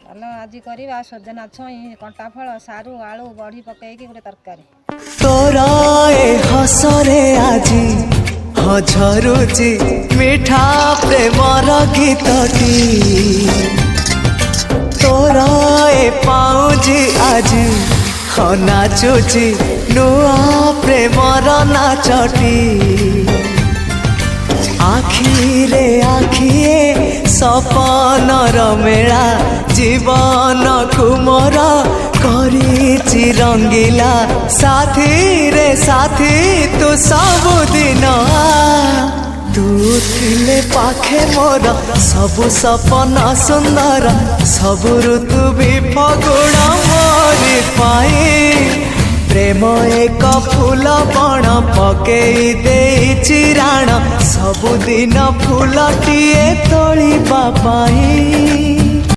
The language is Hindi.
आज करवा सजना छई कंटा फल सारू आलू बड़ी पकईकी गोटे तरकारी तोरा ए हसरे आजी झरुची मिठा प्रेमर गीतटी तोरा ए पाउजी आजी नाचुची नुआ प्रेमर नाचटी आखिरे आखिए सपनर मेला जीवन कुमर करिछि रंगीला साथी रे साथी तू सबुदिन तू थिले पाखे मोर सबु सपना सुंदर सबु ऋतु भी फगुण मोरी पाई प्रेम एक फूल बण पकई देइछि राण सबुदिन फूलटिए तोलिबा पाई।